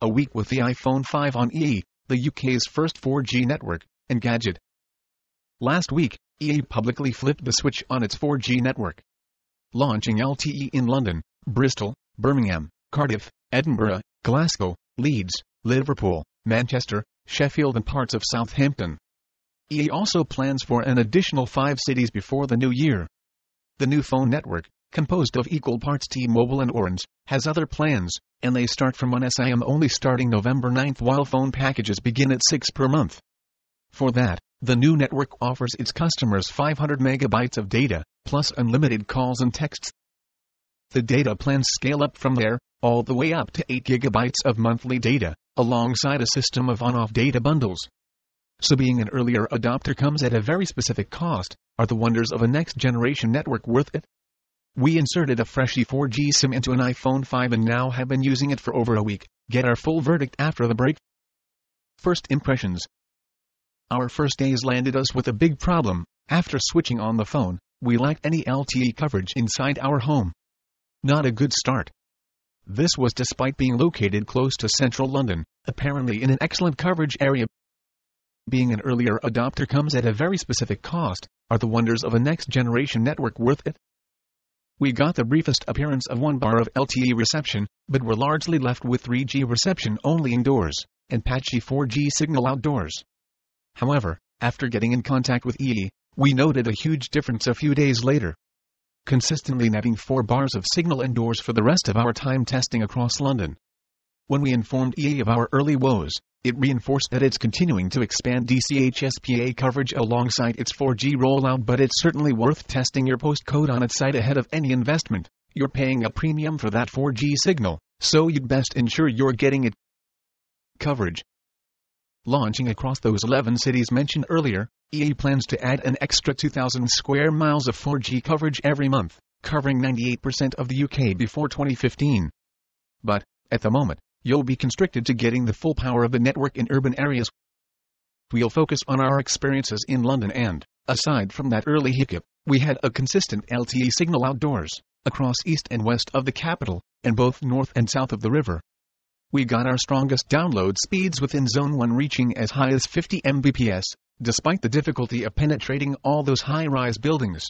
a week with the iPhone 5 on EE, the UK's first 4G network and gadget. Last week, EE publicly flipped the switch on its 4G network, launching LTE in London, Bristol, Birmingham, Cardiff, Edinburgh, Glasgow, Leeds, Liverpool, Manchester, Sheffield and parts of Southampton. EE also plans for an additional 5 cities before the new year. The new phone network, composed of equal parts T-Mobile and Orange, has other plans, and they start from one SIM only starting November 9 while phone packages begin at $6 per month. For that, the new network offers its customers 500 megabytes of data, plus unlimited calls and texts. The data plans scale up from there, all the way up to 8 gigabytes of monthly data, alongside a system of on-off data bundles. So being an earlier adopter comes at a very specific cost. Are the wonders of a next-generation network worth it? We inserted a freshy 4G SIM into an iPhone 5 and now have been using it for over a week. Get our full verdict after the break. First impressions. Our first days landed us with a big problem. After switching on the phone, we lacked any LTE coverage inside our home. Not a good start. This was despite being located close to central London, apparently in an excellent coverage area. Being an earlier adopter comes at a very specific cost. Are the wonders of a next-generation network worth it? We got the briefest appearance of 1 bar of LTE reception, but were largely left with 3G reception only indoors, and patchy 4G signal outdoors. However, after getting in contact with EE, we noted a huge difference a few days later. Consistently netting 4 bars of signal indoors for the rest of our time testing across London. When we informed EE of our early woes, it reinforced that it's continuing to expand DCHSPA coverage alongside its 4G rollout, but it's certainly worth testing your postcode on its site ahead of any investment. You're paying a premium for that 4G signal, so you'd best ensure you're getting it. Coverage. Launching across those 11 cities mentioned earlier, EE plans to add an extra 2,000 square miles of 4G coverage every month, covering 98% of the UK before 2015. But, at the moment, you'll be constricted to getting the full power of the network in urban areas. We'll focus on our experiences in London and, aside from that early hiccup, we had a consistent LTE signal outdoors, across east and west of the capital, and both north and south of the river. We got our strongest download speeds within Zone 1 reaching as high as 50 Mbps, despite the difficulty of penetrating all those high-rise buildings.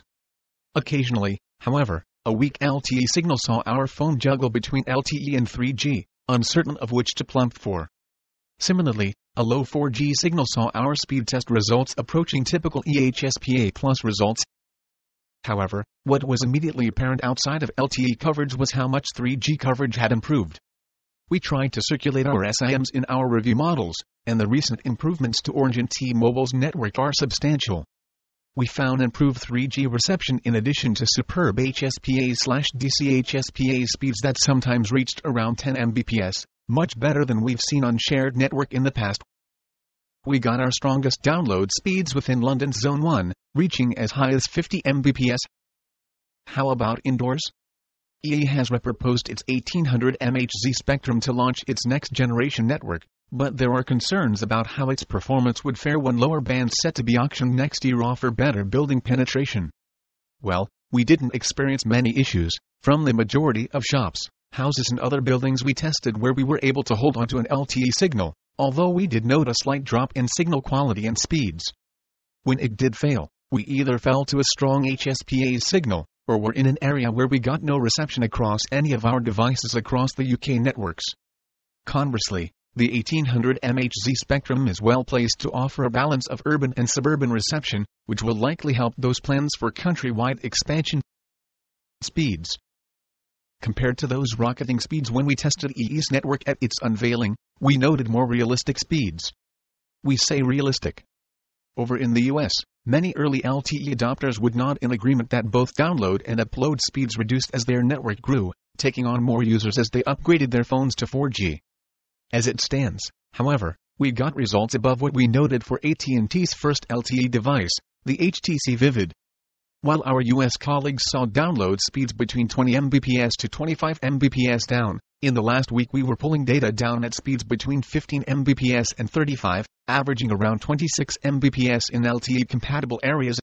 Occasionally, however, a weak LTE signal saw our phone juggle between LTE and 3G, uncertain of which to plump for. Similarly, a low 4G signal saw our speed test results approaching typical EHSPA plus results. However, what was immediately apparent outside of LTE coverage was how much 3G coverage had improved. We tried to circulate our SIMs in our review models, and the recent improvements to Orange and T-Mobile's network are substantial. We found improved 3G reception in addition to superb HSPA/DCHSPA speeds that sometimes reached around 10 Mbps, much better than we've seen on shared network in the past. We got our strongest download speeds within London's Zone 1, reaching as high as 50 Mbps. How about indoors? EE has repurposed its 1800 MHz spectrum to launch its next-generation network, but there are concerns about how its performance would fare when lower bands set to be auctioned next year offer better building penetration. Well, we didn't experience many issues, from the majority of shops, houses and other buildings we tested where we were able to hold onto an LTE signal, although we did note a slight drop in signal quality and speeds. When it did fail, we either fell to a strong HSPA signal, or were in an area where we got no reception across any of our devices across the UK networks. Conversely, the 1800 MHz spectrum is well placed to offer a balance of urban and suburban reception, which will likely help those plans for countrywide expansion. Speeds. Compared to those rocketing speeds when we tested EE's network at its unveiling, we noted more realistic speeds. We say realistic. Over in the US, many early LTE adopters would nod in agreement that both download and upload speeds reduced as their network grew, taking on more users as they upgraded their phones to 4G. As it stands, however, we got results above what we noted for AT&T's first LTE device, the HTC Vivid. While our US colleagues saw download speeds between 20 Mbps to 25 Mbps down, in the last week we were pulling data down at speeds between 15 Mbps and 35, averaging around 26 Mbps in LTE-compatible areas.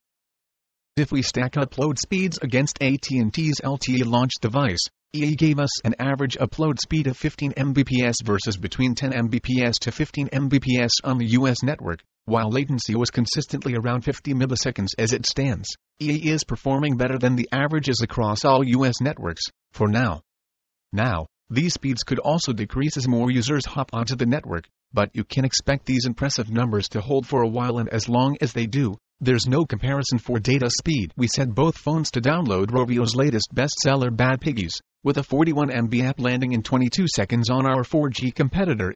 If we stack upload speeds against AT&T's LTE launch device, EE gave us an average upload speed of 15 Mbps versus between 10 Mbps to 15 Mbps on the US network, while latency was consistently around 50 milliseconds as it stands. EE is performing better than the averages across all US networks, for now. Now, these speeds could also decrease as more users hop onto the network, but you can expect these impressive numbers to hold for a while, and as long as they do, there's no comparison for data speed. We set both phones to download Rovio's latest bestseller Bad Piggies, with a 41 MB app landing in 22 seconds on our 4G competitor.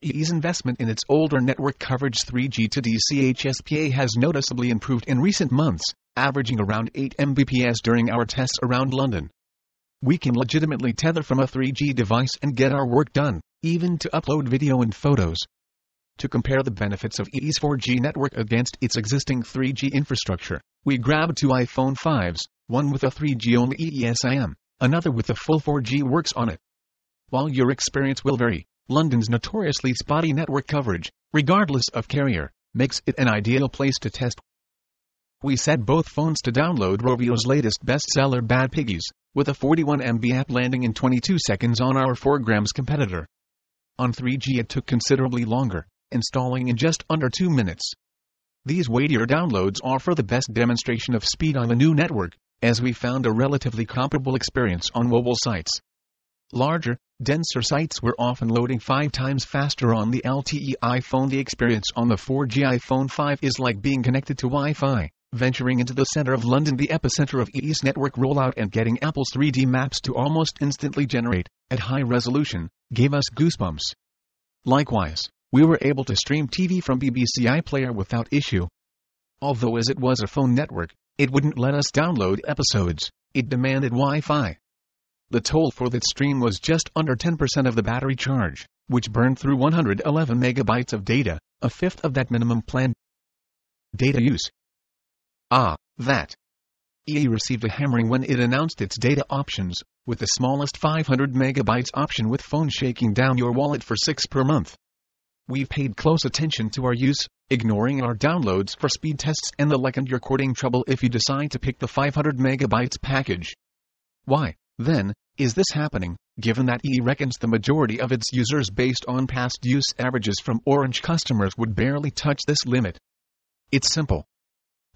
EE's investment in its older network coverage 3G to DCHSPA has noticeably improved in recent months, averaging around 8 Mbps during our tests around London. We can legitimately tether from a 3G device and get our work done, even to upload video and photos. To compare the benefits of EE's 4G network against its existing 3G infrastructure, we grabbed two iPhone 5s, one with a 3G-only EESIM, another with a full 4G works on it. While your experience will vary, London's notoriously spotty network coverage, regardless of carrier, makes it an ideal place to test. We set both phones to download Rovio's latest bestseller Bad Piggies, with a 41 MB app landing in 22 seconds on our 4G competitor. On 3G it took considerably longer, installing in just under 2 minutes. These weightier downloads offer the best demonstration of speed on the new network, as we found a relatively comparable experience on mobile sites. Larger, denser sites were often loading 5 times faster on the LTE iPhone. The experience on the 4G iPhone 5 is like being connected to Wi-Fi, venturing into the center of London, the epicenter of EE's network rollout, and getting Apple's 3D maps to almost instantly generate, at high resolution, gave us goosebumps. Likewise, we were able to stream TV from BBC iPlayer without issue. Although as it was a phone network, it wouldn't let us download episodes, it demanded Wi-Fi. The toll for that stream was just under 10% of the battery charge, which burned through 111 megabytes of data, a fifth of that minimum plan. Data use. That. EE received a hammering when it announced its data options, with the smallest 500 megabytes option with phone shaking down your wallet for $6 per month. We've paid close attention to our use, ignoring our downloads for speed tests and the like, and you're courting trouble if you decide to pick the 500 megabytes package. Why, then, is this happening, given that EE reckons the majority of its users based on past use averages from Orange customers would barely touch this limit? It's simple.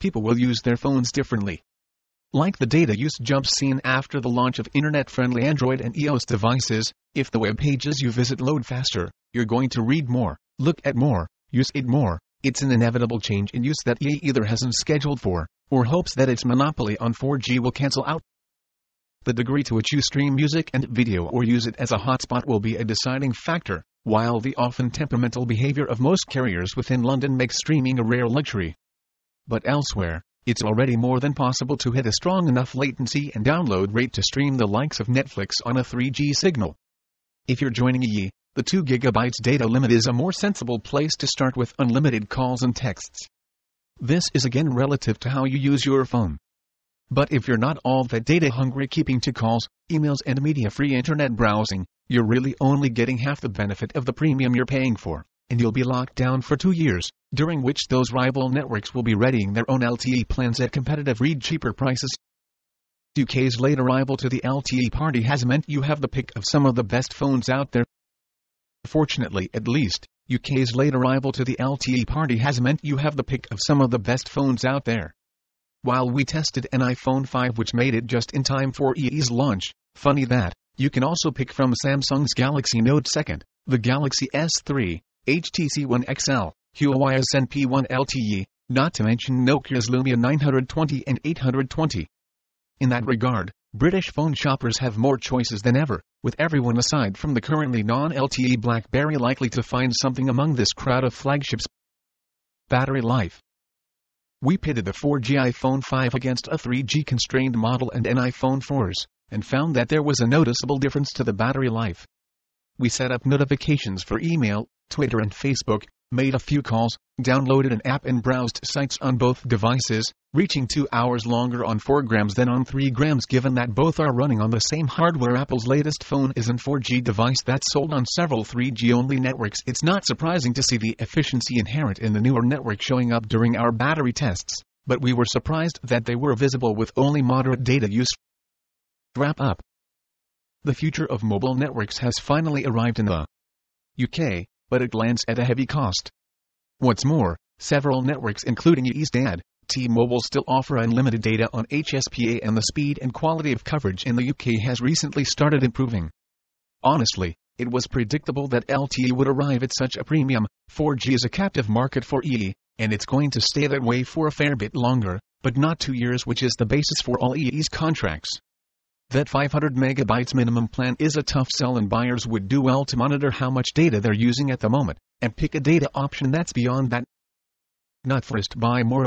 People will use their phones differently. Like the data use jumps seen after the launch of internet-friendly Android and iOS devices, if the web pages you visit load faster, you're going to read more, look at more, use it more. It's an inevitable change in use that EE either hasn't scheduled for, or hopes that its monopoly on 4G will cancel out. The degree to which you stream music and video or use it as a hotspot will be a deciding factor, while the often temperamental behavior of most carriers within London makes streaming a rare luxury. But elsewhere, it's already more than possible to hit a strong enough latency and download rate to stream the likes of Netflix on a 3G signal. If you're joining EE, the 2 GB data limit is a more sensible place to start with unlimited calls and texts. This is again relative to how you use your phone. But if you're not all that data hungry, keeping to calls, emails and media-free internet browsing, you're really only getting half the benefit of the premium you're paying for, and you'll be locked down for 2 years, during which those rival networks will be readying their own LTE plans at competitive, cheaper prices. UK's late arrival to the LTE party has meant you have the pick of some of the best phones out there. Fortunately, at least, UK's late arrival to the LTE party has meant you have the pick of some of the best phones out there. While we tested an iPhone 5 which made it just in time for EE's launch, funny that, you can also pick from Samsung's Galaxy Note 2, the Galaxy S3, HTC One XL, Huawei's NP1 LTE, not to mention Nokia's Lumia 920 and 820. In that regard, British phone shoppers have more choices than ever, with everyone aside from the currently non-LTE BlackBerry likely to find something among this crowd of flagships. Battery life. We pitted the 4G iPhone 5 against a 3G constrained model and an iPhone 4s, and found that there was a noticeable difference to the battery life. We set up notifications for email, Twitter and Facebook, made a few calls, downloaded an app and browsed sites on both devices, reaching 2 hours longer on 4G than on 3G. Given that both are running on the same hardware, Apple's latest phone is an 4G device that's sold on several 3G-only networks. It's not surprising to see the efficiency inherent in the newer network showing up during our battery tests, but we were surprised that they were visible with only moderate data use. Wrap up. The future of mobile networks has finally arrived in the UK, but it lands at a heavy cost. What's more, several networks including EE's dad, T-Mobile, still offer unlimited data on HSPA, and the speed and quality of coverage in the UK has recently started improving. Honestly, it was predictable that LTE would arrive at such a premium. 4G is a captive market for EE, and it's going to stay that way for a fair bit longer, but not 2 years, which is the basis for all EE's contracts. That 500 megabytes minimum plan is a tough sell, and buyers would do well to monitor how much data they're using at the moment, and pick a data option that's beyond that. Not first buy more.